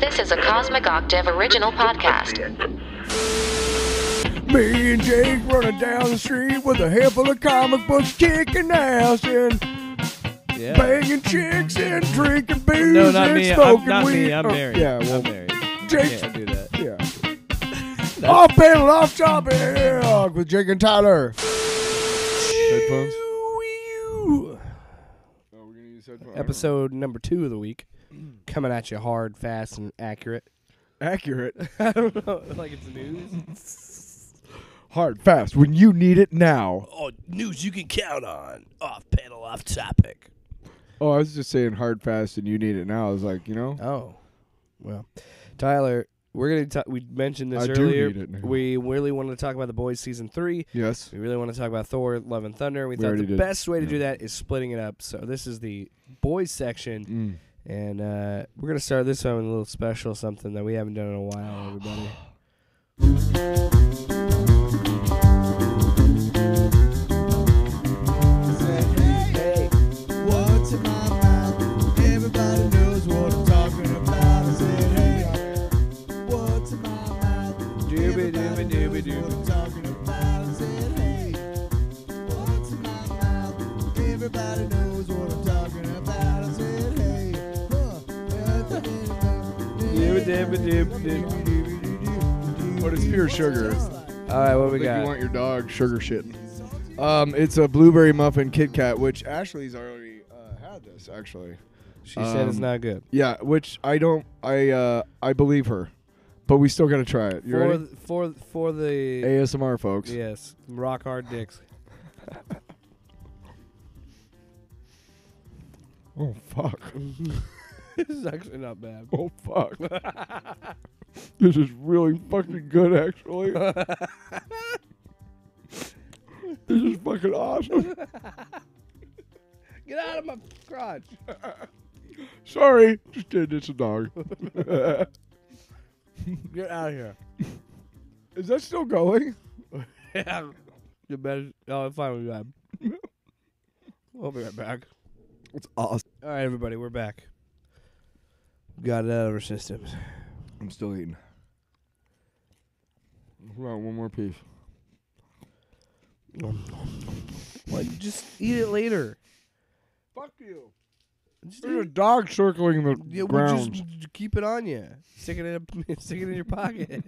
This is a Cosmic Octave original podcast. Me and Jake running down the street with a handful of comic books, kicking ass and banging chicks and drinking booze No, not and me. smoking Not weed. me. I'm married. Yeah, well, I'm married. Jake. Can't do that. Yeah. Off panel, off topic with Jake and Tyler. Headphones? Oh, we're gonna use headphones. Episode number 2 of the week. Coming at you hard, fast, and accurate. Accurate. I don't know. Like it's news. Hard, fast, when you need it now. Oh, news you can count on. Off panel, off topic. Oh, I was just saying hard, fast, and you need it now. I was like, Oh. Well, Tyler, we're going to we mentioned this I do earlier. need it now. We really wanted to talk about The Boys Season 3. Yes. We really want to talk about Thor, Love and Thunder. We thought already the did. best way to do that is splitting it up. So this is the boys section. And we're going to start this one with a little special, something that we haven't done in a while, everybody. Hey, what's in my mouth? Everybody knows what I'm talking about. I said, hey, what's in my mouth? Doobie, doobie, doobie, Everybody knows what doobie. I'm talking about. I said, hey, what's in my mouth? Everybody knows what I'm talking about. I said, hey, What is pure sugar? All right, what we Like you got? want your dog sugar shitting. It's a blueberry muffin Kit Kat, which Ashley's already had this actually. She said it's not good. Yeah, which I don't. I believe her, but we still gotta try it. You ready? For the ASMR, folks. yes, rock hard dicks. Oh fuck. This is actually not bad. Oh fuck. This is really fucking good, actually. This is fucking awesome. Get out of my crotch. Sorry, just kidding. It's a dog. Get out of here. Is that still going? Yeah. You better. Oh, it's fine. We'll be back. We'll be right back. It's awesome. All right, everybody, we're back. Got it out of our systems. I'm still eating. Well, one more piece. What? Just eat it later. Fuck you. Just There's a eat dog circling the we'll ground. just keep it on you. Stick it in your pocket.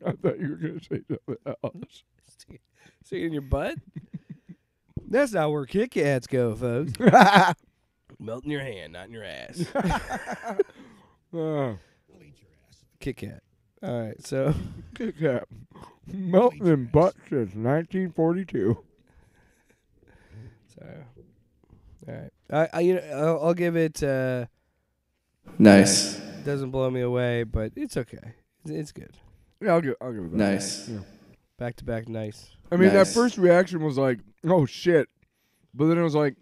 I thought you were going to say something else. Stick it in your butt. That's not where Kit Kats go, folks. Melt in your hand, not in your ass. Kit Kat. All right, so Kit Kat. Melting in butt since 1942. so all right. I'll give it. Nice. Doesn't blow me away, but it's okay. It's good. Yeah, I'll give it that. Nice. Yeah. Back to back, nice. I mean, Nice. that first reaction was like, oh, shit. But then it was like,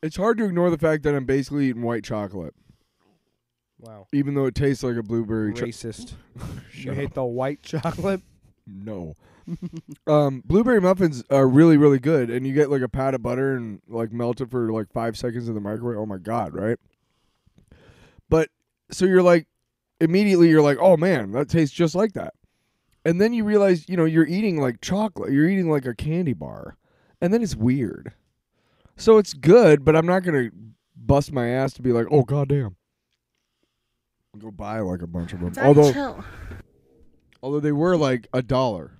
it's hard to ignore the fact that I'm basically eating white chocolate, Wow. even though it tastes like a blueberry chocolate. Racist. You hate the white chocolate? No. Blueberry muffins are really, really good, and you get like a pat of butter and like melt it for like 5 seconds in the microwave. Oh my god, right? But so you're like, immediately you're like, oh man, that tastes just like that. And then you realize, you're eating like chocolate. You're eating like a candy bar, and then it's weird. So it's good, but I'm not gonna bust my ass to be like, oh goddamn, go buy like a bunch of them. Although they were like $1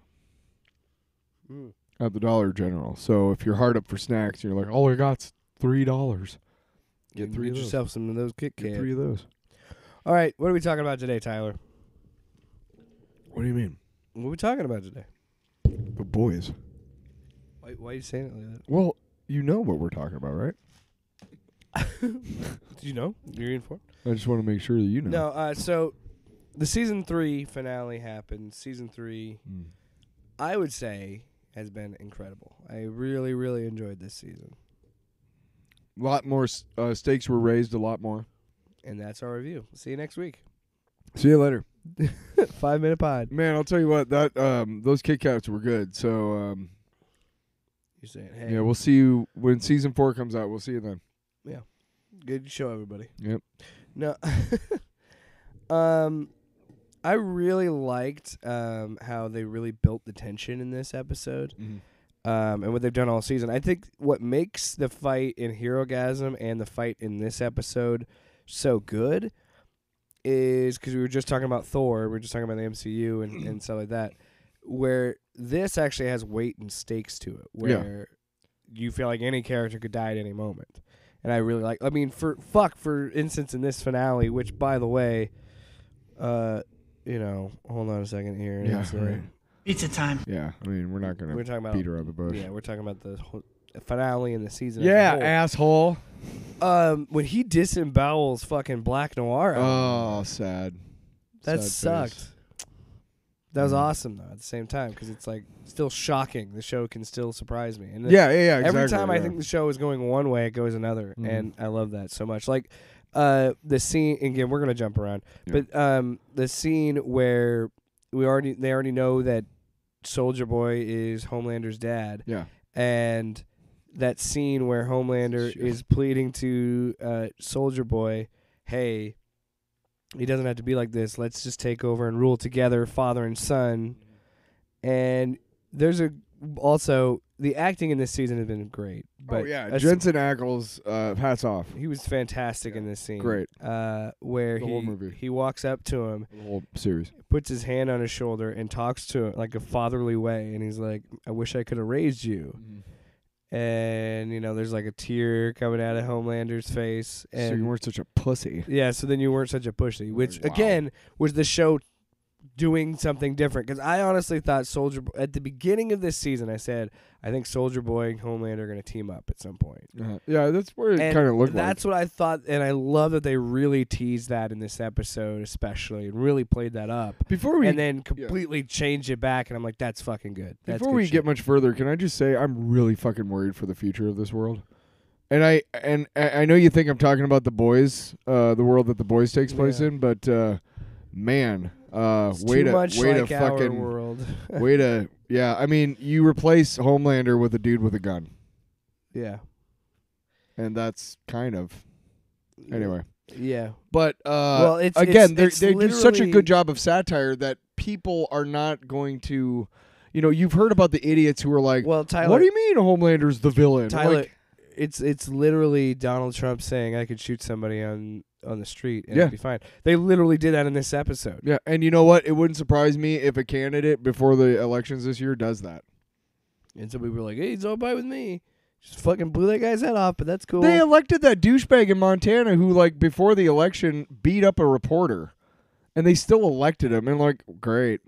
at the Dollar General. So if you're hard up for snacks, you're like, all I got's $3. Get 3 of those. yourself some of those Kit Get Kat. 3 of those. All right, what are we talking about today, Tyler? What do you mean? What are we talking about today? The boys. Why are you saying it like that? Well, you know what we're talking about, right? Do you know? You're informed? I just want to make sure that you know. No, so the season 3 finale happened. Season 3, I would say, has been incredible. I really, really enjoyed this season. A lot more stakes were raised, a lot more. And that's our review. See you next week. See you later. 5-minute pod. Man, I'll tell you what, that those Kit Kats were good. So You're saying, hey, Yeah, we'll see you when season 4 comes out. We'll see you then. good show, everybody. Yep. No, I really liked how they really built the tension in this episode, and what they've done all season. I think what makes the fight in Herogasm and the fight in this episode so good is because we were just talking about Thor, we were just talking about the MCU and stuff like that, where this actually has weight and stakes to it, where you feel like any character could die at any moment. And I really like, I mean, for instance, in this finale, which, by the way, hold on a second here. Yeah, right. Pizza time. Yeah, I mean, we're not We're going talking to about, beat around the bush. yeah, we're talking about the whole finale in the season. Yeah, as a whole. asshole. When he disembowels fucking Black Noir, Oh, sad. that Sad sucked. face. That was awesome, though, at the same time, because it's, like, still shocking. The show can still surprise me. And Yeah, exactly. every time I yeah. think the show is going one way, it goes another, Mhm. and I love that so much. Like, the scene, again, we're going to jump around, Yeah. but the scene where they already know that Soldier Boy is Homelander's dad, Yeah. and that scene where Homelander Shit. is pleading to Soldier Boy, hey, he doesn't have to be like this. Let's just take over and rule together, father and son. And there's also the acting in this season has been great. But Oh, yeah. Jensen Ackles, hats off. he was fantastic in this scene. Great. Where The whole movie. he walks up to him, The whole series. puts his hand on his shoulder, and talks to him like a fatherly way. And he's like, I wish I could have raised you. And, there's like a tear coming out of Homelander's face. And So you weren't such a pussy. yeah, so then you weren't such a pushy, which Wow. again was the show doing something different. Because I honestly thought at the beginning of this season, I said I think Soldier Boy and Homelander are going to team up at some point. Yeah, that's where it And kind of looked that's what I thought, and I love that they really teased that in this episode, especially, and really played that up, like. Before we and then completely changed it back. And I'm like, that's fucking good. That's Before good we shit. get much further, can I just say I'm really fucking worried for the future of this world. And I know you think I'm talking about the boys, the world that the boys takes place Yeah. in, but man, It's way too to much way like to our fucking world. way to yeah. I mean, you replace Homelander with a dude with a gun, Yeah. and that's kind of anyway. Yeah. But Well, again, it's they do such a literally- good job of satire that people are not going to. You've heard about the idiots who are like, Well, Tyler. "What do you mean Homelander's the villain?" Tyler, Like, it's literally Donald Trump saying I could shoot somebody on the street and Yeah. it'd be fine. They literally did that in this episode. yeah, and you know what? It wouldn't surprise me if a candidate before the elections this year does that. And so we were like, hey, it's all right with me. Just fucking blew that guy's head off, but that's cool. They elected that douchebag in Montana who, like, before the election beat up a reporter, and they still elected him. And like, great.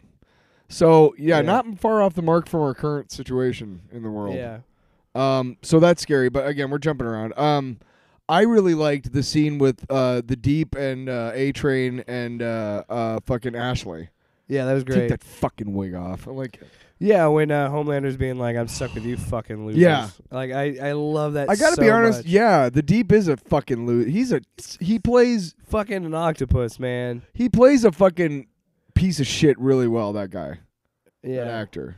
So yeah, Yeah. not far off the mark from our current situation in the world. Yeah. So that's scary. But again, we're jumping around. I really liked the scene with the Deep and A-Train and fucking Ashley. Yeah, that was Take great. that fucking wig off. I'm like, Yeah, when Homelander's being like, I'm stuck with you fucking losers. Yeah. Like, I love that I gotta so be honest. much. Yeah, the Deep is a fucking loser. He plays Fucking an octopus, man. a fucking piece of shit really well. That guy, that Yeah. actor.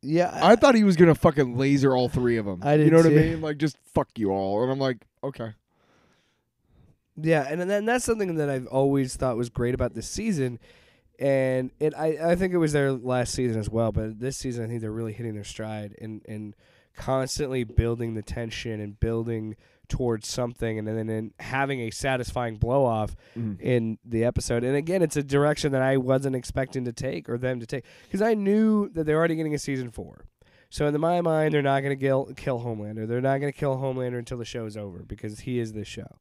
Yeah. I thought he was gonna fucking laser all three of them. I did You know what I too. mean? Like, just fuck you all. And I'm like, okay. Yeah, and then that's something that I've always thought was great about this season. And I think it was their last season as well, but this season I think they're really hitting their stride and constantly building the tension and building towards something and then having a satisfying blow off in the episode. And again, it's a direction that I wasn't expecting to take or them to take because I knew that they're already getting a season 4. So in my mind, they're not going to kill Homelander. They're not going to kill Homelander until the show's over because he is this show.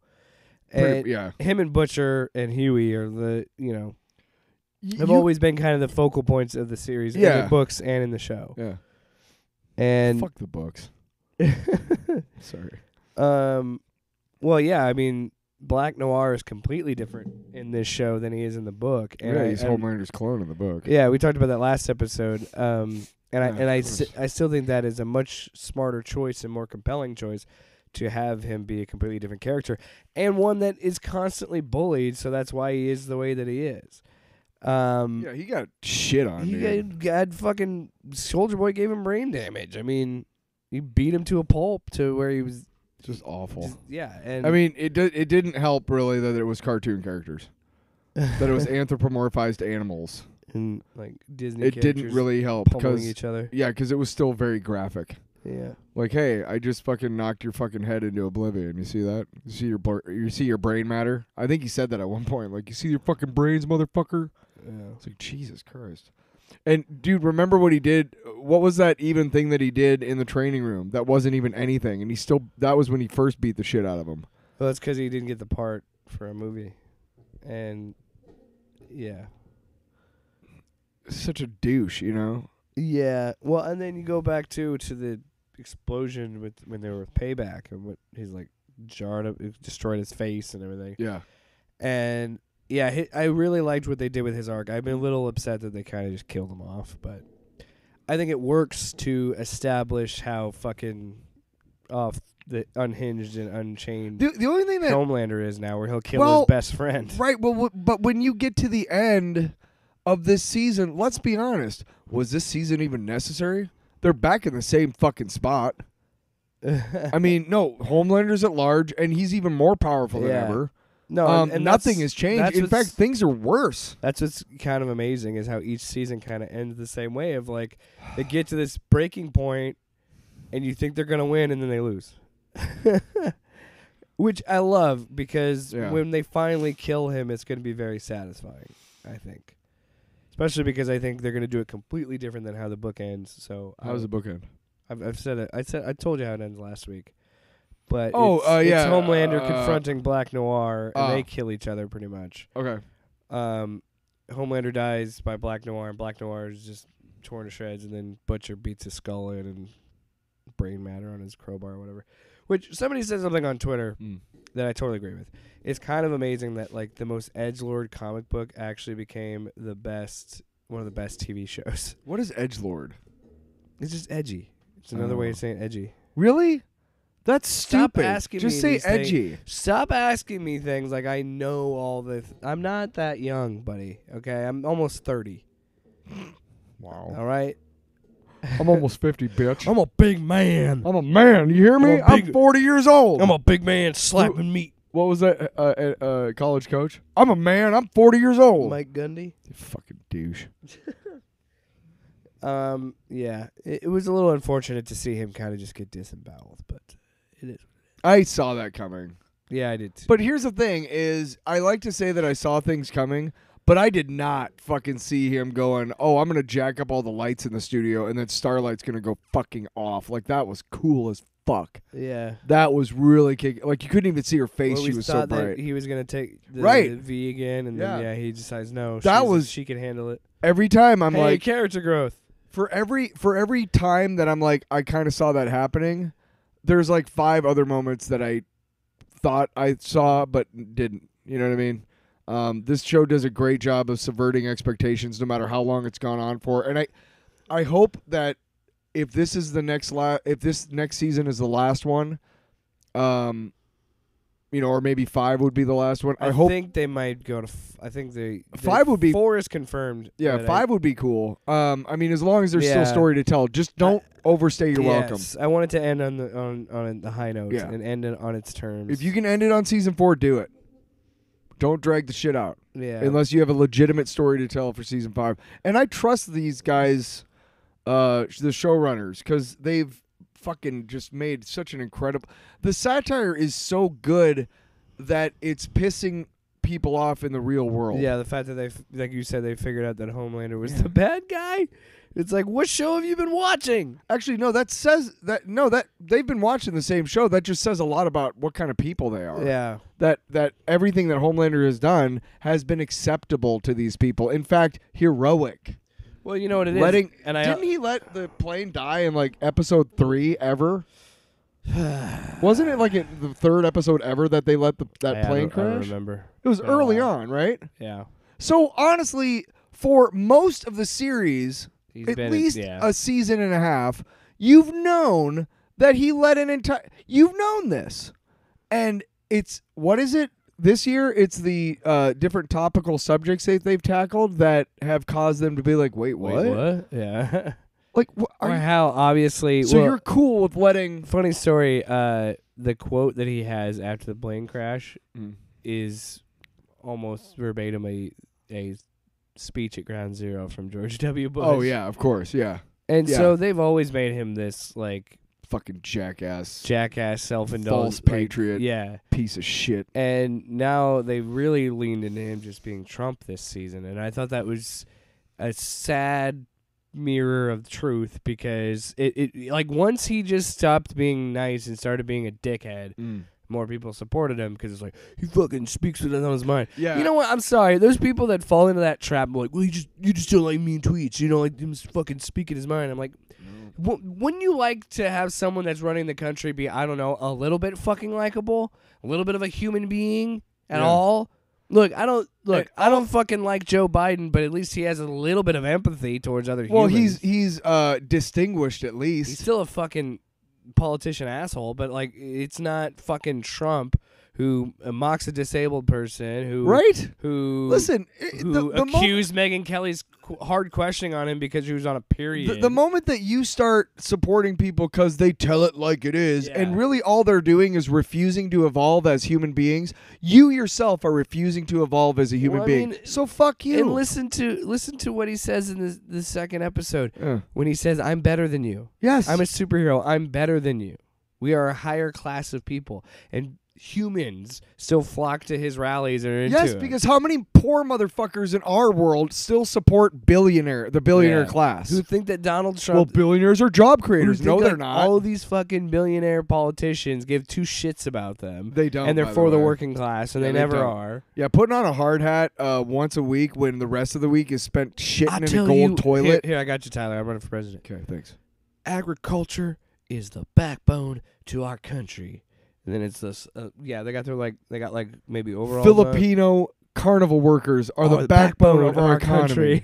And Yeah. him and Butcher and Huey are the, have You- always been kind of the focal points of the series in Yeah. the books and in the show. Yeah. And Fuck the books. Sorry. well, yeah, I mean, Black Noir is completely different in this show than he is in the book. And Yeah, I- he's and- Homelander's clone in the book. Yeah, we talked about that last episode. And Yeah, I of course. I still think that is a much smarter choice and more compelling choice to have him be a completely different character and one that is constantly bullied, so that's why he is the way that he is. Yeah, he got shit on. He Dude. had fucking Soldier Boy gave him brain damage. I mean, he beat him to a pulp to where he was Just awful. and I mean, it didn't help really that it was cartoon characters. That it was anthropomorphized animals. and like Disney. It didn't characters really help pummeling because each other. it was still very graphic. Yeah. Like, hey, I just fucking knocked your fucking head into oblivion. You see that? You see your brain matter? I think he said that at one point. Like, you see your fucking brains, motherfucker? Yeah. It's like, Jesus Christ. And, dude, remember what he did? What was that even thing that he did in the training room? That wasn't even anything. And that was when he first beat the shit out of him. Well, that's because he didn't get the part for a movie. And, yeah. Such a douche, you know? Yeah. Well, and then you go back to the explosion when they were with Payback and what he's like jarred up, it destroyed his face and everything. Yeah. And yeah, I really liked what they did with his arc. I've been a little upset that they kind of just killed him off, but I think it works to establish how fucking off the unhinged and unchained The only thing that... Homelander is now, where he'll kill his best friend. Right, well, but when you get to the end of this season, let's be honest, was this season even necessary? They're back in the same fucking spot. I mean, no, Homelander's at large, and he's even more powerful than ever. No, and nothing has changed. In fact, things are worse. That's what's kind of amazing is how each season kind of ends the same way of like they get to this breaking point, and you think they're gonna win, and then they lose. Which I love because when they finally kill him, it's gonna be very satisfying. I think. Especially because I think they're going to do it completely different than how the book ends. So how does the book end? I've said it. I told you how it ends last week. But it's Homelander confronting Black Noir, and they kill each other pretty much. Okay. Homelander dies by Black Noir, and Black Noir is just torn to shreds, and then Butcher beats his skull in and brain matter on his crowbar or whatever. Which somebody said something on Twitter that I totally agree with. It's kind of amazing that like the most edgelord comic book actually became one of the best TV shows. What is edgelord? It's just edgy. It's another way of saying edgy. Really? That's stupid. Stop asking just me say these edgy. Things. Stop asking me things like I know all the. I'm not that young, buddy. Okay, I'm almost 30. Wow. All right. I'm almost 50, bitch. I'm a big man. I'm a man. You hear me? I'm 40 years old. I'm a big man slapping meat. What was that college coach? I'm a man. I'm 40 years old. Mike Gundy. You fucking douche. Yeah. It was a little unfortunate to see him kind of just get disemboweled, but it is. I saw that coming. Yeah, I did too. But here's the thing is I like to say that I saw things coming, but I did not fucking see him going, oh, I'm going to jack up all the lights in the studio and then Starlight's going to go fucking off. Like, that was cool as fuck. Yeah. That was really kicking. Like, you couldn't even see her face. Well, she was so that bright. he was going to take the V again, and then, he decides, no, she can handle it. Every time I'm like... character growth. For every time that I'm like, I kind of saw that happening, there's like 5 other moments that I thought I saw but didn't. You know what I mean? This show does a great job of subverting expectations no matter how long it's gone on for. And I hope that if this is the if this next season is the last one, or maybe 5 would be the last one. I hope think they might go to. I think 5 would be 4 is confirmed. Yeah, 5 would be cool. I mean, as long as there's still story to tell, just don't overstay your welcome. I want it to end on the high note and end it on its terms. If you can end it on season 4, do it. Don't drag the shit out. Yeah. Unless you have a legitimate story to tell for season 5. And I trust these guys, the showrunners, because they've fucking just made such an incredible... The satire is so good that it's pissing people off in the real world. Yeah, the fact that like you said, they figured out that Homelander was the bad guy. It's like, what show have you been watching? Actually, no, that they've been watching the same show. That just says a lot about what kind of people they are. Yeah. That everything that Homelander has done has been acceptable to these people. In fact, heroic. Well, you know what it is. Didn't he let the plane die in like episode 3 ever? Wasn't it like the 3rd episode ever that they let that plane crash? I don't remember. It was early on, right? Yeah. So honestly, for most of the series, at least a a season and a half, you've known that he let an entire... You've known this. And it's... What is it? this year it's the different topical subjects they've tackled that have caused them to be like, wait, what? Wait, what? Yeah. Like, what, Or how obviously. so well, you're cool with letting? funny story. The quote that he has after the plane crash is almost verbatim a speech at Ground Zero from George W. Bush. Oh yeah, of course, yeah. And yeah. so they've always made him this like Fucking jackass, jackass, self-indulgent, false patriot, yeah. piece of shit. And now they really leaned into him just being Trump this season, and I thought that was a sad mirror of truth because it like once he just stopped being nice and started being a dickhead, more people supported him because it's like he fucking speaks what's on his mind. Yeah. You know what? I'm sorry. There's people that fall into that trap. Like, well, you just don't like mean tweets. You don't like him fucking speaking his mind. I'm like, wouldn't you like to have someone that's running the country be, I don't know, a little bit fucking likable, a little bit of a human being at all? Look, I don't fucking like Joe Biden, but at least he has a little bit of empathy towards other Well, humans. he's distinguished at least. He's still a fucking politician asshole, but like it's not fucking Trump who mocks a disabled person who Right? who Listen, who accused Megyn Kelly's hard questioning on him because she was on a period. The moment that you start supporting people because they tell it like it is, and really all they're doing is refusing to evolve as human beings, you yourself are refusing to evolve as a human being. So fuck you. And listen to what he says in the second episode Yeah. when he says, "I'm better than you. Yes. I'm a superhero. I'm better than you. We are a higher class of people." And humans still flock to his rallies and are into Yes, him. because how many poor motherfuckers in our world still support the billionaire class? who think that Donald Well, Trump billionaires are job who creators. think, No, they're like, not. all these fucking billionaire politicians give two shits about them. They don't, and they're by the for the way. working class, and Yeah, they they never don't. are. Yeah, putting on a hard hat once a week when the rest of the week is spent shitting in a tell gold you, toilet. Here, I got you, Tyler. I'm running for president. Okay, thanks. Agriculture is the backbone to our country. And then it's this, they got maybe overall Filipino carnival workers are the backbone of our economy.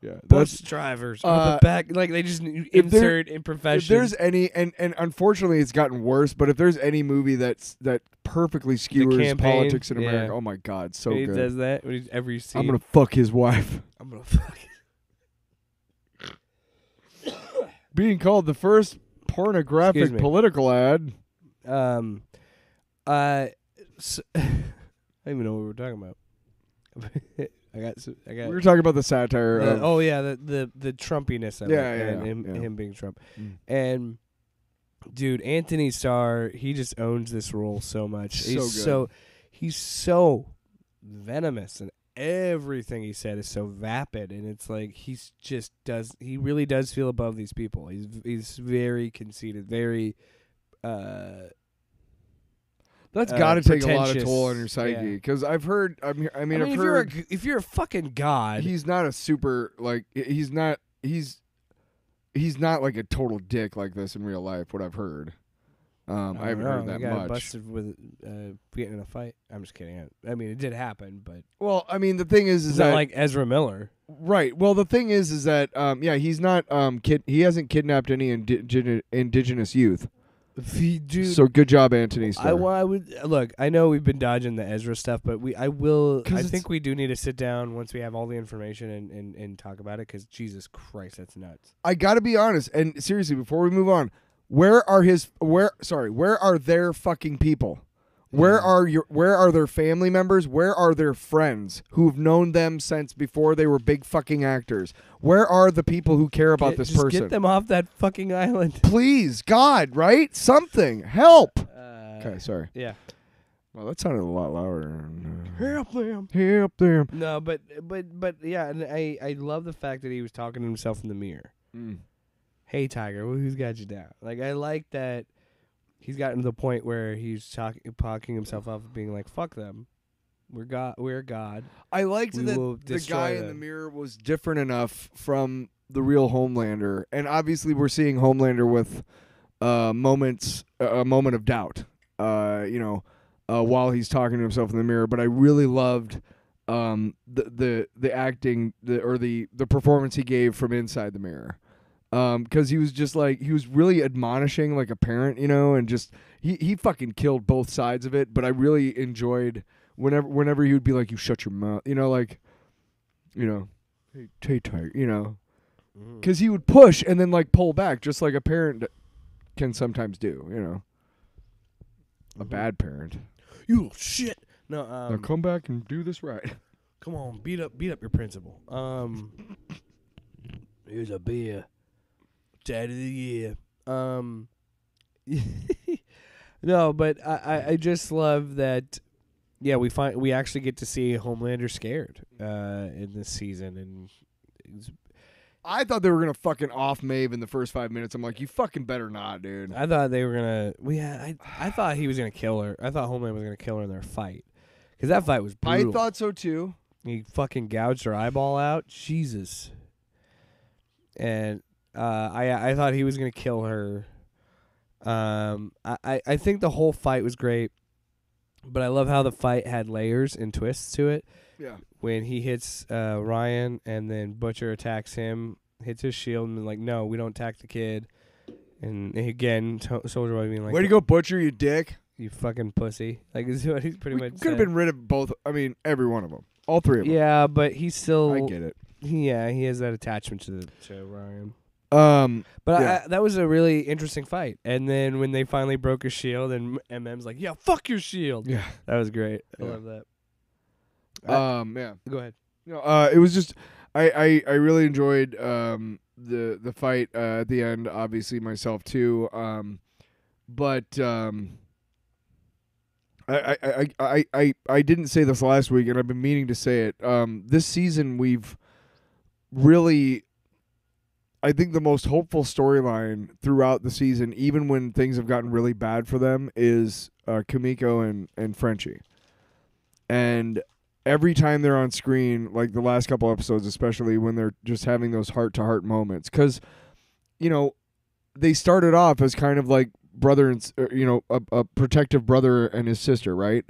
Yeah, Bus drivers are the back. Like they just insert in profession. If there's any, and unfortunately it's gotten worse, but if there's any movie that perfectly skewers Campaign, politics in America, yeah. oh my god, so when he good. does that, when he's every scene. I'm gonna fuck his wife. I'm gonna fuck. Being called the first pornographic Excuse me. political ad. So, I don't even know what we were talking about. I got. We were talking about the satire. of, the Trumpiness of Yeah, it, yeah, and yeah. him being Trump, Mm. and dude, Anthony Starr, he just owns this role so much. So good. He's so venomous, and everything he said is so vapid, and it's like he really does feel above these people. He's very conceited, very. That's got to take a lot of pretentious. toll on your psyche because I've heard. I've if heard. you're a fucking god, He's not a super like. He's not like a total dick like this in real life. What I've heard. I haven't heard that he got much. busted with getting in a fight. I'm just kidding. I mean, it did happen, but Well, I mean, the thing is it's that not like Ezra Miller. right. Well, the thing is that he's not he hasn't kidnapped any indigenous youth. Dude, So good job, Anthony Starr. I would look. I know we've been dodging the Ezra stuff, but I 'Cause think we do need to sit down once we have all the information and talk about it. Because Jesus Christ, that's nuts. I got to be honest, and seriously, before we move on, where are their fucking people? Where are their family members? Where are their friends who've known them since before they were big fucking actors? Where are the people who care about this just person? Get them off that fucking island. Please, God, right? Something. Help. Okay, sorry. Yeah. Well, that sounded a lot louder. Help them. Help them. No, but yeah, and I love the fact that he was talking to himself in the mirror. Hey, Tiger, who's got you down? Like, I like that he's gotten to the point where he's talking himself up, being like, "Fuck them, we're God." I liked We that will the destroy guy in the them. mirror was different enough from the real Homelander, and obviously we're seeing Homelander with a moment of doubt. While he's talking to himself in the mirror, but I really loved the acting, the performance he gave from inside the mirror. because he was just like he was really admonishing like a parent, you know, and just he fucking killed both sides of it. But I really enjoyed whenever he would be like, "You shut your mouth," you know, like, you know, hey tight, you know, because he would push and then like pull back, just like a parent can sometimes do, you know, a bad parent. You little shit. No, Now come back and do this right. come on, beat up your principal. Here's a beer. Dad of the year. No, but I just love that. Yeah, we actually get to see Homelander scared in this season, and I thought they were gonna fucking off Maeve in the first 5 minutes. I'm like, you fucking better not, dude. I thought they were gonna. I thought he was gonna kill her. I thought Homelander was gonna kill her in their fight, because that fight was brutal. I thought so too. He fucking gouged her eyeball out. Jesus. And I thought he was gonna kill her. I think the whole fight was great, but I love how the fight had layers and twists to it. Yeah. When he hits Ryan and then Butcher attacks him, hits his shield, and like, no, we don't attack the kid. And again, Soldier Boy being like, way to go, Butcher, you dick. you fucking pussy. Like, is what he's pretty much Could have been rid of both. I mean, every one of them. All three of them. Yeah, but he's still. I get it. Yeah, he has that attachment to Ryan. But That was a really interesting fight. And then when they finally broke his shield, and MM's like, "Yeah, fuck your shield." yeah. That was great. I Yeah. love that. Yeah. Go ahead. You know, it was just I really enjoyed the fight at the end. Obviously, myself too. But I didn't say this last week, and I've been meaning to say it. This season, we've really, I think, the most hopeful storyline throughout the season, even when things have gotten really bad for them, is Kimiko and Frenchie. And every time they're on screen, like the last couple episodes, especially when they're just having those heart-to-heart moments, because, you know, they started off as kind of like brother and, you know, a protective brother and his sister, right?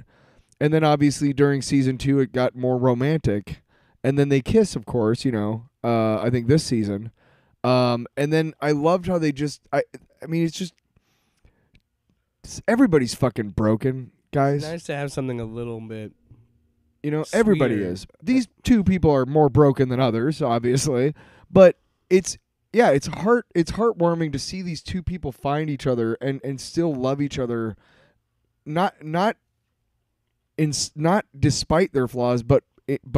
And then obviously during season 2, it got more romantic, and then they kiss, of course, you know, I think this season. And then I loved how they just, I mean, it's just, everybody's fucking broken, guys. It's nice to have something a little bit. You know, everybody Sweeter. is. These two people are more broken than others, obviously, but it's heartwarming to see these two people find each other and still love each other, not despite their flaws, but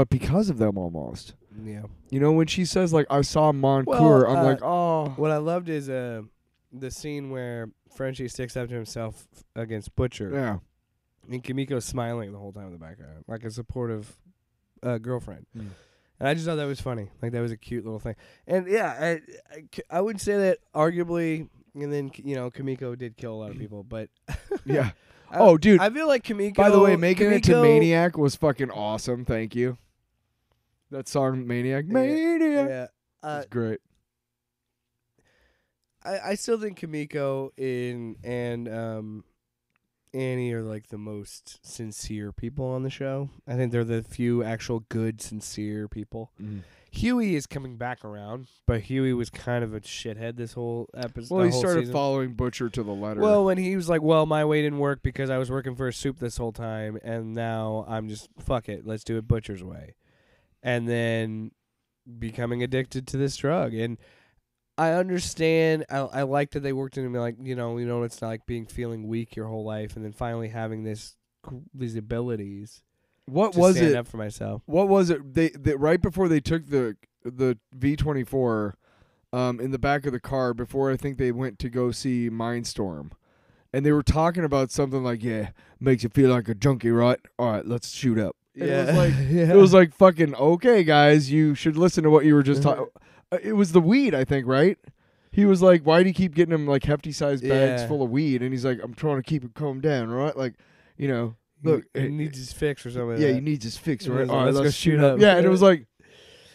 because of them almost. Yeah. You know, when she says like I saw Moncour, Well, I'm like, oh. What I loved is the scene where Frenchie sticks up to himself against Butcher. Yeah. And Kimiko's smiling the whole time in the background, like a supportive girlfriend. Mm. And I just thought that was funny. Like, that was a cute little thing. And, yeah, I would say that arguably, and then, you know, Kimiko did kill a lot of people, but... Yeah. Oh, dude. I feel like Kimiko... By the way, making it to Kimiko- Maniac was fucking awesome. Thank you. That song, Maniac. Maniac. Yeah. It's great. I still think Kimiko and Annie are like the most sincere people on the show. I think they're the few actual good, sincere people. Mm. Huey is coming back around, but Huey was kind of a shithead this whole episode. Well, he started following Butcher to the letter. Well, when he was like, well, my way didn't work because I was working for a soup this whole time, and now I'm just, fuck it, let's do it Butcher's way. And then becoming addicted to this drug. And I understand. I like that they worked into me, like, you know, it's not like feeling weak your whole life, and then finally having these abilities. what to was stand it? up for myself. What was it? They right before they took the V-24 in the back of the car before I think they went to go see Mindstorm, and they were talking about something like, yeah, makes you feel like a junkie, right? All right, let's shoot up. And it was like Yeah. it was like fucking okay, guys. You should listen to what you were just talking. It was the weed, I think, right? He was like, why do you keep getting him like hefty sized bags Yeah. full of weed? And he's like, I'm trying to keep it calmed down, right? Like, you know, look, he needs his fix or something. yeah, like he that. needs his fix, He right? was All like, right, let's go shoot up. Yeah, and it was like,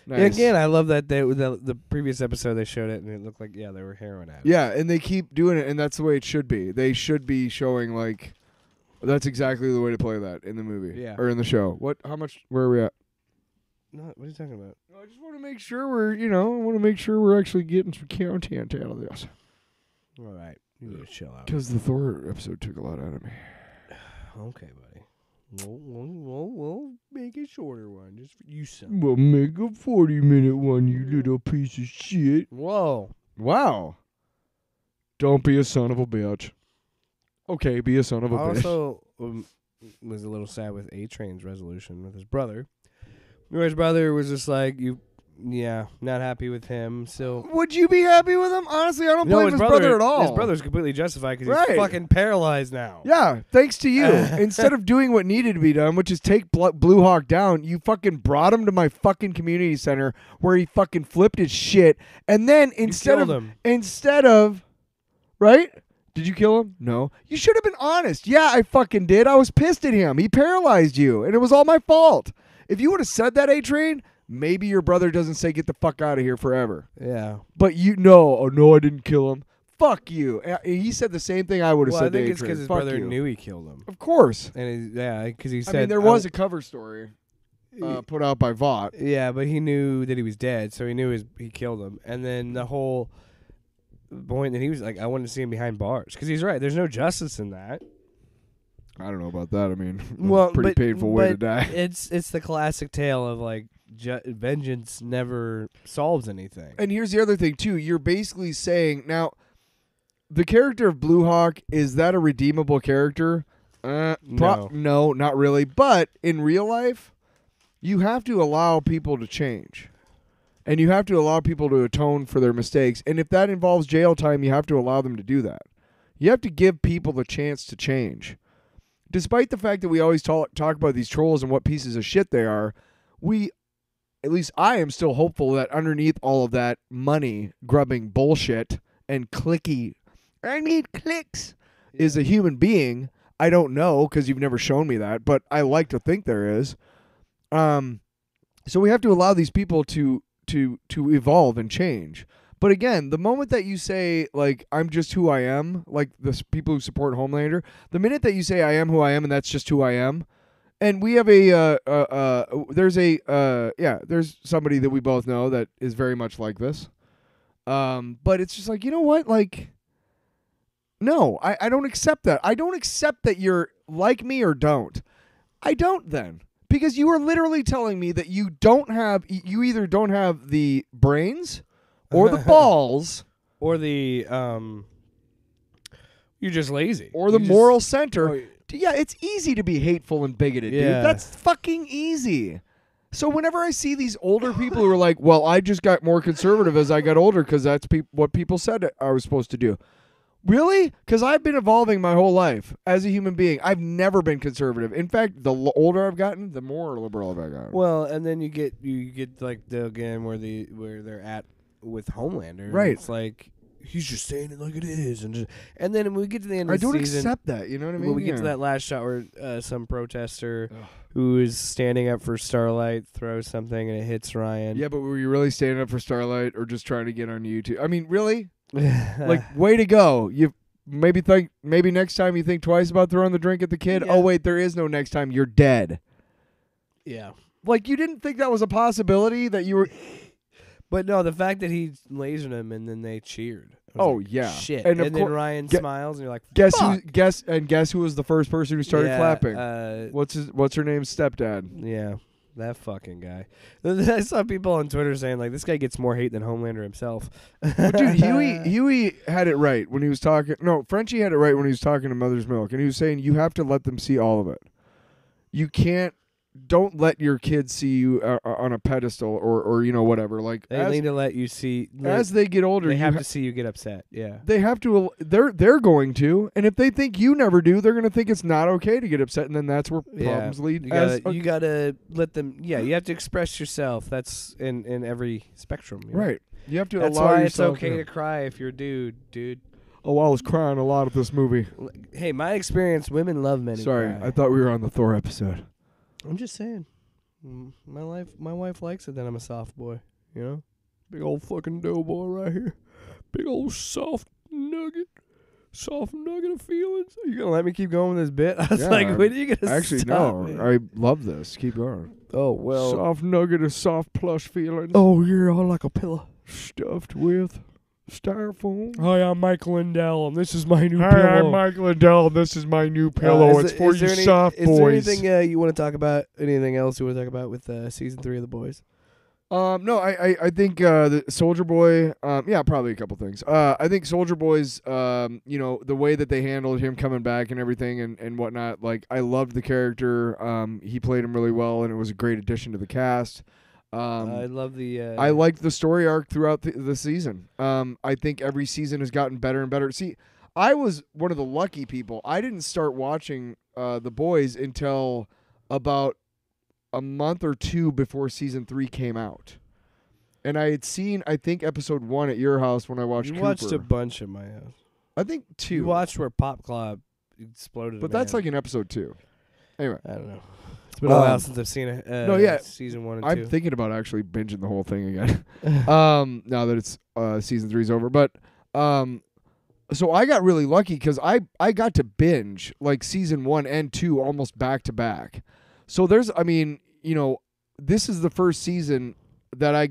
nice. And again, I love that the previous episode they showed it, and it looked like, yeah, they were heroin addicts. Yeah, and they keep doing it, and that's the way it should be. They should be showing like, that's exactly the way to play that in the movie, Yeah. or in the show. What? How much? Where are we at? What are you talking about? I just want to make sure we're actually getting some content out of this. All right. You need to chill out. Because the Thor episode took a lot out of me. Okay, buddy. We'll make a shorter one just for you, son. Well, make a 40-minute one, you little piece of shit. Whoa. Wow. Don't be a son of a bitch. Okay, be a son of a I bitch. also was a little sad with A-Train's resolution with his brother. His brother was just like, not happy with him. So Would you be happy with him? Honestly, I don't blame his brother at all. His brother's completely justified because Right. he's fucking paralyzed now. Yeah, thanks to you. Instead of doing what needed to be done, which is take Blue Hawk down, you fucking brought him to my fucking community center where he fucking flipped his shit. And then instead of, right? Did you kill him? No. You should have been honest. Yeah, I fucking did. I was pissed at him. He paralyzed you, and it was all my fault. If you would have said that, A-Train, maybe your brother doesn't say get the fuck out of here forever. Yeah. But no, I didn't kill him. Fuck you. He said the same thing I would have Well, I said to think it's A-Train. because his Fuck brother you. knew he killed him. Of course. And because he said... I mean, there was a cover story put out by Vought. Yeah, but he knew that he was dead, so he knew he killed him. And then the whole point that he was like, I wanted to see him behind bars. Because he's right. There's no justice in that. I don't know about that. I mean, But painful way to die. It's the classic tale of like vengeance never solves anything. And here's the other thing too. You're basically saying now, the character of Blue Hawk, is that a redeemable character? No. No, not really. But in real life, you have to allow people to change. And you have to allow people to atone for their mistakes. And if that involves jail time, you have to allow them to do that. You have to give people the chance to change. Despite the fact that we always talk about these trolls and what pieces of shit they are, at least I am still hopeful that underneath all of that money grubbing bullshit and clicky, I need clicks, is a human being. I don't know because you've never shown me that, but I like to think there is. So we have to allow these people to evolve and change. But again, the moment that you say, like, I'm just who I am, like the people who support Homelander, the minute that you say I am who I am and that's just who I am, and we have there's somebody that we both know that is very much like this. But it's just like, you know what? Like, no, I don't accept that. I don't accept that you're like me or don't. I don't then. Because you are literally telling me that you either don't have the brains or the balls Or the you're just lazy. or the moral center. Oh, Yeah, it's easy to be hateful and bigoted, dude. Yeah. That's fucking easy. So whenever I see these older people who are like, well, I just got more conservative as I got older because that's what people said I was supposed to do. Really? Because I've been evolving my whole life as a human being. I've never been conservative. In fact, the older I've gotten, the more liberal I've gotten. Well, and then you get like where they're at with Homelander. Right. It's like he's just saying it like it is, and then when we get to the end I of the don't season, accept that. You know what I mean? when we get to that last shot where some protester who is standing up for Starlight throws something and it hits Ryan. Yeah, but were you really standing up for Starlight or just trying to get on YouTube? I mean, really? Like, way to go. You maybe next time you think twice about throwing the drink at the kid. Yeah. Oh, wait, there is no next time. You're dead. yeah. Like, you didn't think that was a possibility that you were... But no, the fact that he lasered him and then they cheered. I was Oh, like, yeah. shit. And And, of then cour- Ryan Ge- smiles and you're like, Guess fuck. who was the first person who started Yeah, clapping? What's her name's stepdad? Yeah, that fucking guy. I saw people on Twitter saying like this guy gets more hate than Homelander himself. Well, dude, Huey had it right when he was talking. No, Frenchie had it right when he was talking to Mother's Milk, and he was saying you have to let them see all of it. You can't. Don't let your kids see you on a pedestal or whatever. Like They need to let you see as they get older, They you have to see you get upset. Yeah. They have to. They're going to, and if they think you never do, they're going to think it's not okay to get upset, and then that's where problems lead. You gotta let them. Yeah, you have to express yourself. That's in every spectrum. You know? right. You have to That's allow why yourself. it's okay to cry if you're a dude. Oh, I was crying a lot at this movie. Hey, my experience, women love men. who Sorry, cry. I thought we were on the Thor episode. I'm just saying. My wife likes it that I'm a soft boy. You know, big old fucking doughboy right here, big old soft nugget. soft nugget of feelings. Are you gonna let me keep going with this bit? I was Yeah, like, when are you gonna Actually, stop no. me? I love this. Keep going. Oh well. Soft nugget of soft plush feelings. Oh, you're all like a pillow. Stuffed with styrofoam. Hi, I'm Michael Lindell, and this is my new Hi, pillow. I'm Michael Adele. This is my new pillow. It's for you soft Is boys. there anything you want to talk about? Anything else you want to talk about with season 3 of The Boys? No, I think the Soldier Boy. Yeah, probably a couple things. I think Soldier Boy's. The way that they handled him coming back and everything and whatnot. Like, I loved the character. He played him really well, and it was a great addition to the cast. I love the. I liked the story arc throughout the season. I think every season has gotten better and better. See, I was one of the lucky people. I didn't start watching The Boys until about a month or two before season 3 came out. And I had seen, I think, episode 1 at your house when I watched You Cooper. watched a bunch at my house. I think 2. You watched where Pop Club exploded. but that's like in episode 2. Anyway. I don't know. It's been a while since I've seen it. No, yeah. Season 1 and 2. I'm thinking about actually binging the whole thing again. Now that it's season 3's over. But so I got really lucky because I got to binge like season 1 and 2 almost back to back. So there's, this is the first season that I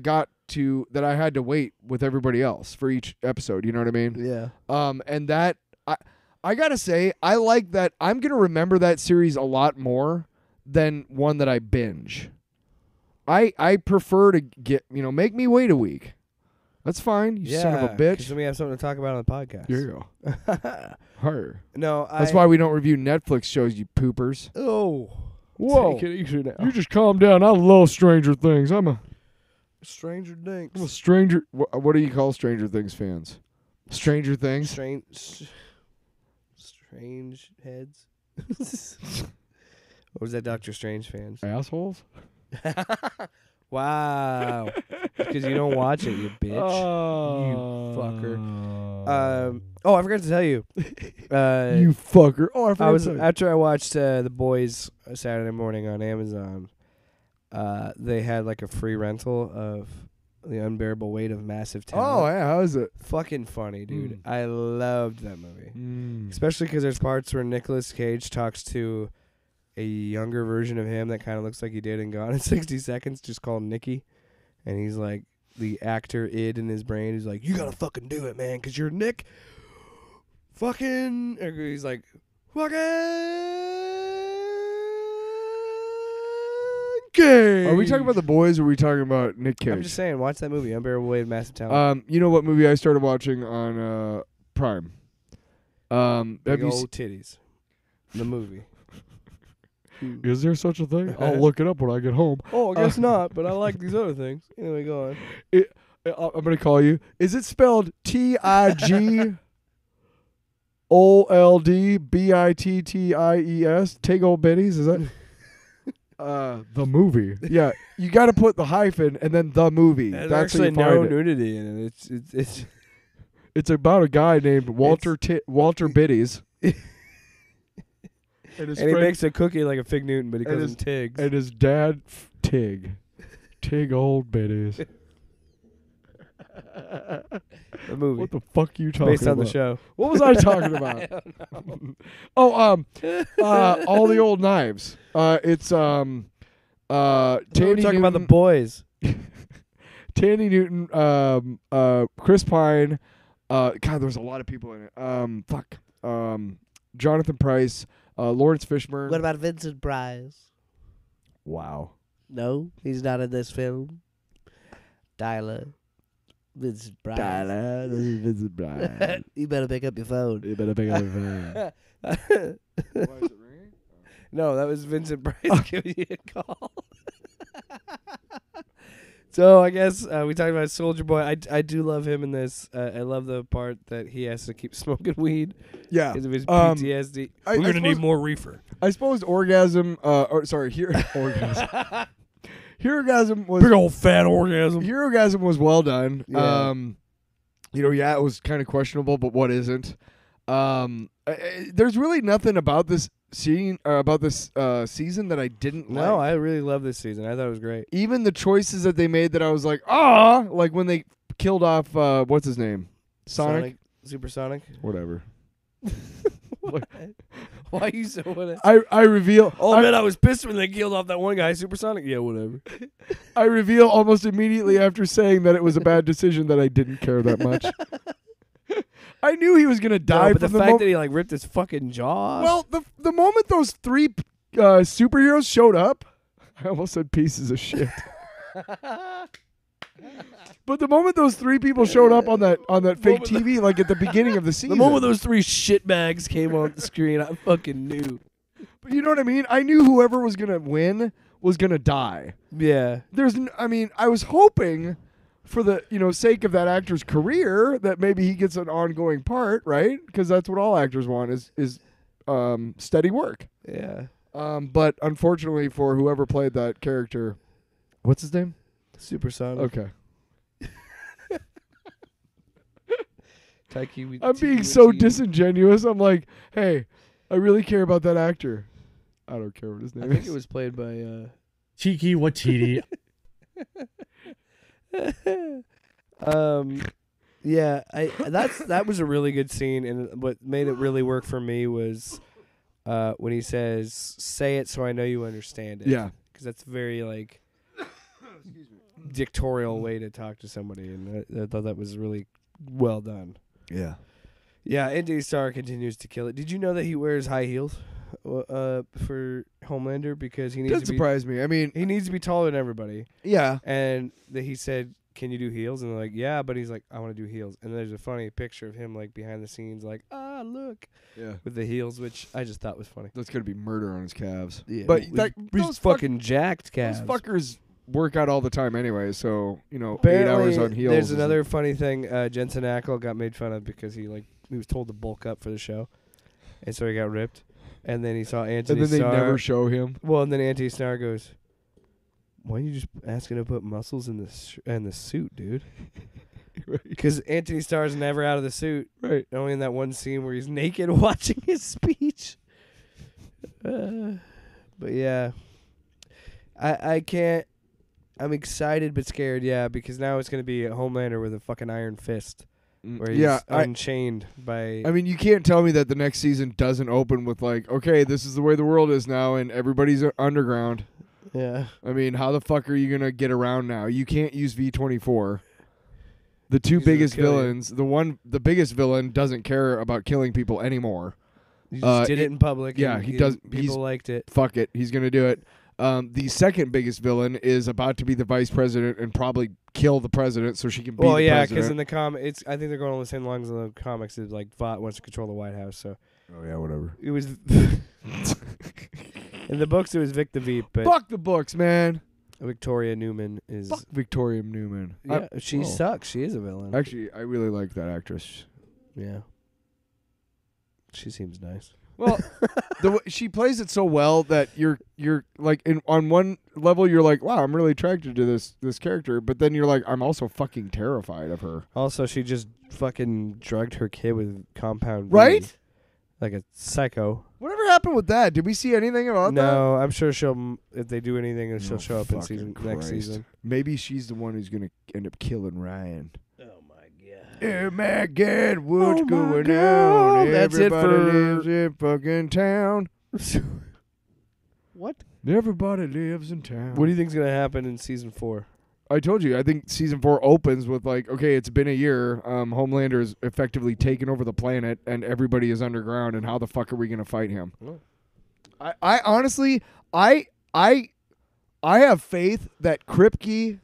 had to wait with everybody else for each episode. You know what I mean? Yeah. And that I gotta say, I like that. I'm gonna remember that series a lot more than one that I binge. I prefer to get, make me wait a week. That's fine, you son of a bitch. 'Cause then we have something to talk about on the podcast. Here you go. Higher. No, That's why we don't review Netflix shows, you poopers. Oh. Whoa. Take it easy now. You just calm down. I love Stranger Things. I'm a Stranger Dinks. stranger. What do you call Stranger Things fans? Stranger Things? Strange heads. What was that, Doctor Strange fans? Assholes? Wow. Because you don't watch it, you bitch. You fucker. Oh, I forgot to tell you. You fucker. Oh, I forgot. After I watched The Boys Saturday morning on Amazon, they had like a free rental of The Unbearable Weight of Massive Talent. Oh, yeah. How is it? Fucking funny, dude. I loved that movie. Especially because there's parts where Nicolas Cage talks to a younger version of him that kind of looks like he did in Gone in 60 Seconds, just called Nicky. And he's like, the actor id in his brain. He's like, you gotta fucking do it, man, because you're Nick. Fucking. He's like, fucking Cage. Are we talking about The Boys or are we talking about Nick Cage? I'm just saying, watch that movie, Unbearable Weight of Massive Talent. You know what movie I started watching on Prime? Big have you old titties. The movie. Is there such a thing? I'll look it up when I get home. Oh, I guess not, but I like these other things. Anyway, go on. I'm going to call you. Is it spelled TIGOLDBITTIES? Tig old bitties? Is that? The movie. Yeah. You got to put the hyphen and then the movie. There's That's how actually you find no it. nudity in it. It's It's about a guy named Walter Bitties. And he makes a cookie like a Fig Newton, but he calls him Tiggs. And his dad, Tig. Tig old bitties. The movie. What the fuck are you talking about? Based on the show. What was I talking about? I don't know. All the old knives. It's Tandy We're talking Newton, about The Boys. Tandy Newton, Chris Pine. God, there's a lot of people in it. Jonathan Pryce, Lawrence Fishburne. What about Vincent Price? Wow. No, he's not in this film. Tyler. Vincent Price. This is Vincent Price. You better pick up your phone. You better pick up your phone. Why is it ringing? No, that was Vincent Price giving you a call. So I guess we talked about Soldier Boy. I do love him in this. I love the part that he has to keep smoking weed Yeah. because of his PTSD. I We're gonna suppose- need more reefer. I suppose orgasm. Orgasm. Herogasm was Big old fat orgasm. Herogasm was well done. Yeah. It was kind of questionable, but what isn't? There's really nothing about this scene about this season that I didn't No, like. I really love this season. I thought it was great. Even the choices that they made that I was like, like when they killed off what's his name, Sonic? Supersonic. Whatever. Why are you so what? I reveal. Oh man, I was pissed when they killed off that one guy, Supersonic. Yeah, whatever. I reveal almost immediately after saying that it was a bad decision that I didn't care that much. I knew he was gonna die. No, but the from fact that he like ripped his fucking jaw. off. Well, the moment those three superheroes showed up, I almost said pieces of shit. But the moment those three people showed up on that fake TV, like at the beginning of the season, the moment those three shitbags came on the screen, I fucking knew. But you know what I mean? I knew whoever was gonna win was gonna die. Yeah. I was hoping for the sake of that actor's career that maybe he gets an ongoing part, right? Because that's what all actors want is steady work. Yeah. But unfortunately for whoever played that character, what's his name? Supersonic. Okay. Taiki, I'm being so disingenuous. I'm like, hey, I really care about that actor. I don't care what his name I is. think it was played by Tiki Watiti. yeah, that was a really good scene, and what made it really work for me was when he says, "Say it so I know you understand it." Yeah. Because that's very like dictatorial way to talk to somebody, and I thought that was really well done. Yeah. Yeah, Anthony Starr continues to kill it. Did you know that he wears high heels for Homelander because he needs Doesn't to be surprise me. I mean, he needs to be taller than everybody, yeah. and he said, "Can you do heels?" And they're like, "Yeah," but he's like, "I want to do heels." And there's a funny picture of him like behind the scenes, like, look, Yeah. with the heels, which I just thought was funny. That's going to be murder on his calves. Yeah, But he's those fucking jacked calves. Those fuckers work out all the time anyway, so, 8 Apparently, hours on heels. there's another funny thing. Jensen Ackles got made fun of because he was told to bulk up for the show, and so he got ripped. And then he saw Anthony And then they Starr. never show him. Well, and then Anthony Starr goes, "Why are you just asking to put muscles in the suit, dude?" Because Anthony Starr's never out of the suit. Right. Only in that one scene where he's naked watching his speech. But yeah, I can't. I'm excited but scared, yeah, because now it's gonna be a Homelander with a fucking iron fist, where he's unchained by. I mean, you can't tell me that the next season doesn't open with like, okay, this is the way the world is now, and everybody's underground. Yeah. I mean, how the fuck are you gonna get around now? You can't use V-24. The two He's gonna biggest kill you. villains, the biggest villain doesn't care about killing people anymore. He just did it in public. yeah, and he does- People he's- liked it. Fuck it, he's gonna do it. The second biggest villain is about to be the vice president and probably kill the president so she can be Well, the yeah, president. because in the comics, I think they're going on the same lines in the comics. That like Vought wants to control the White House, so Oh yeah, whatever. it was. In the books, it was Vic the Veep, but Fuck the books, man. Victoria Newman is. Fuck Victoria Newman. Yeah, she oh. sucks. She is a villain. Actually, I really like that actress. Yeah. She seems nice. Well, she plays it so well that you're like on one level you're like, wow, I'm really attracted to this character, but then you're like, I'm also fucking terrified of her. Also, she just fucking drugged her kid with compound V, Right? like a psycho. Whatever happened with that? Did we see anything about that? No, I'm sure she'll. If they do anything, she'll Oh, show up in fucking season Christ. next season. Maybe she's the one who's gonna end up killing Ryan. Oh my god. Oh my God, what's Oh my going God. on? That's it Everybody for- lives in fucking town. What? Everybody lives in town. What do you think's gonna happen in season 4? I told you, I think season 4 opens with like, okay, it's been a year. Homelander is effectively taken over the planet, and everybody is underground. And how the fuck are we gonna fight him? Oh. I honestly, I have faith that Kripke.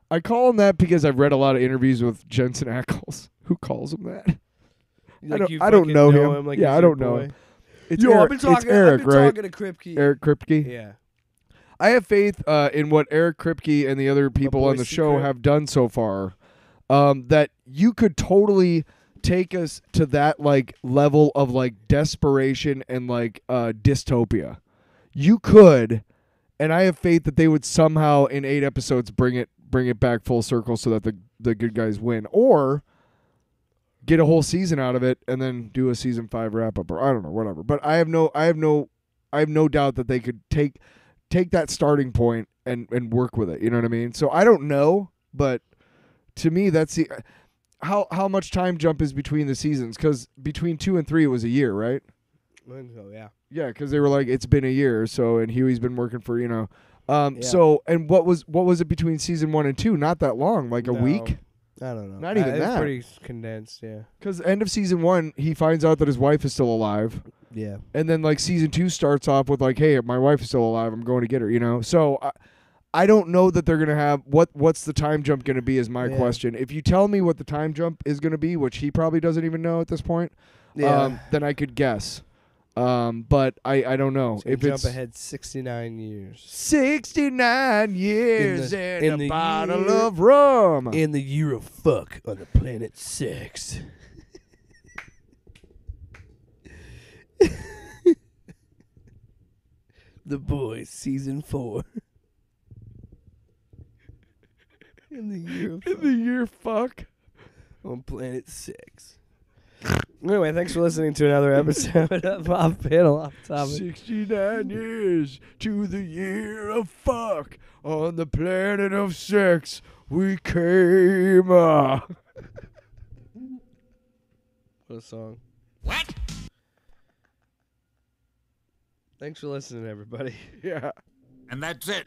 I call him that because I've read a lot of interviews with Jensen Ackles, who calls him that. I don't know him. Like Yeah, he's I your don't know boy? him. It's Yo, Eric, I've been talking. it's Eric, I've been right? talking to Kripke. Eric Kripke. Yeah. I have faith in what Eric Kripke and the other people on the Boise show Crip. have done so far. That you could totally take us to that like level of like desperation and like dystopia. You could, and I have faith that they would somehow in 8 episodes bring it back full circle so that the good guys win, or get a whole season out of it and then do a season 5 wrap up, or I don't know, whatever. But I have no doubt that they could take that starting point and work with it. You know what I mean? So I don't know, but to me, that's the. how much time jump is between the seasons? Because between 2 and 3 it was a year, right? So yeah. Yeah, because they were like, it's been a year or so, and Huey's been working for, you know. Yeah. So, and what was it between season 1 and 2? Not that long, like a No, week? I don't know. Not even it's that. pretty condensed, yeah. Because end of season 1, he finds out that his wife is still alive. Yeah. And then, like, season 2 starts off with, like, hey, my wife is still alive. I'm going to get her, you know? So, I don't know that they're going to have... What's the time jump going to be is my question. If you tell me what the time jump is going to be, which he probably doesn't even know at this point, then I could guess. But I don't know. If jump ahead 69 years. 69 years in a the bottle year- of rum. In the year of fuck on the planet 6. The Boys season 4. In the year of In the year fuck. on planet 6. Anyway, thanks for listening to another episode of Off Panel Off Topic. 69 years to the year of fuck. On the planet of sex, we came. What a song. What? Thanks for listening, everybody. Yeah. And that's it.